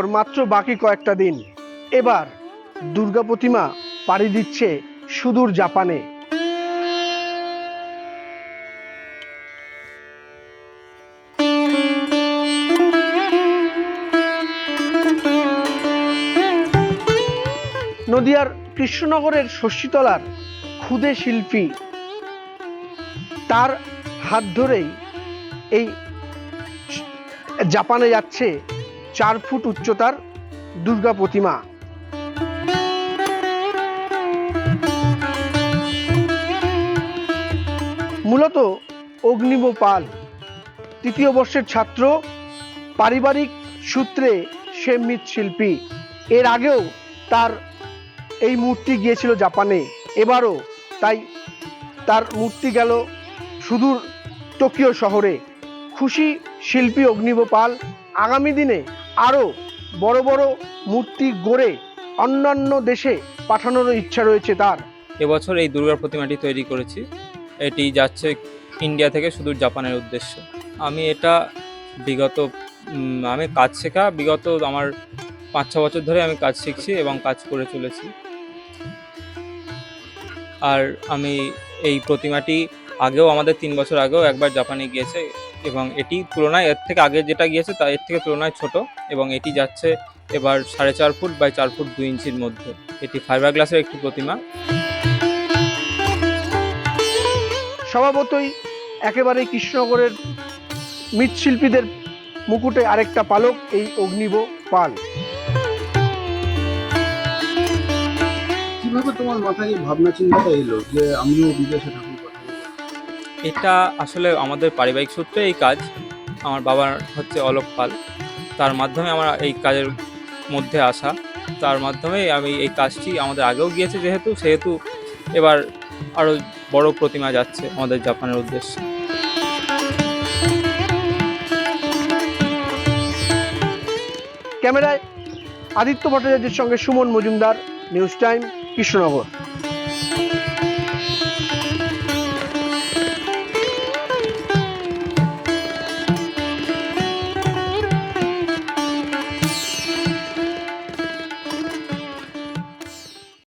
পুজোর মাত্র বাকি কয়েকটা দিন। এবার দুর্গা প্রতিমা পাড়ি দিচ্ছে সুদূর জাপানে। নদিয়ার কৃষ্ণনগরের ষষ্ঠীতলার ক্ষুদে শিল্পী, তার হাত ধরেই এই জাপানে যাচ্ছে 4 ফুট উচ্চতার দুর্গা প্রতিমা। মূলত অগ্নিব পাল তৃতীয় বর্ষের ছাত্র, পারিবারিক সূত্রে সে মৃৎশিল্পী। এর আগেও তার এই মূর্তি গিয়েছিল জাপানে, এবারও তাই তার মূর্তি গেল সুদূর টোকিও শহরে। খুশি শিল্পী অগ্নিব পাল, আগামী দিনে আরও বড় বড় মূর্তি গড়ে অন্যান্য দেশে পাঠানোর ইচ্ছা রয়েছে তার। এবছর এই দুর্গা প্রতিমাটি তৈরি করেছি। এটি যাচ্ছে ইন্ডিয়া থেকে সুদূর জাপানের উদ্দেশ্যে। আমি এটা আমি কাজ শেখা বিগত আমার 5-6 বছর ধরে আমি কাজ শিখছি এবং কাজ করে চলেছি। আর আমি এই প্রতিমাটি আগেও আমাদের 3 বছর আগেও একবার জাপানে গিয়েছে এবং এটি তুলনায় এর থেকে আগে যেটা গিয়েছে তা এর থেকে তুলনায় ছোট, এবং এটি যাচ্ছে এবার 4.5 ফুট বাই 4 ফুট 2 ইঞ্চির মধ্যে। এটি ফাইবার গ্লাসের একটি প্রতিমা। স্বভাবতই একেবারে কৃষ্ণনগরের মৃৎশিল্পীদের মুকুটে আরেকটা পালক এই অগ্নিব পাল। কিভাবে তোমার মাথায় ভাবনা চিন্তাটা এলো যে আমিও বিদেশে ঠাকুর পাঠাবো? এটা আসলে আমাদের পারিবারিক সূত্রে এই কাজ। আমার বাবার হচ্ছে অলোক পাল, তার মাধ্যমে আমার এই কাজের মধ্যে আসা। তার মাধ্যমেই আমি এই কাজটি আমাদের আগেও গিয়েছে সেহেতু এবার আরও বড় প্রতিমা যাচ্ছে আমাদের জাপানের উদ্দেশ্যে। ক্যামেরায় আদিত্য ভট্টাচার্যের সঙ্গে সুমন মজুমদার, নিউজ টাইম, কৃষ্ণনগর।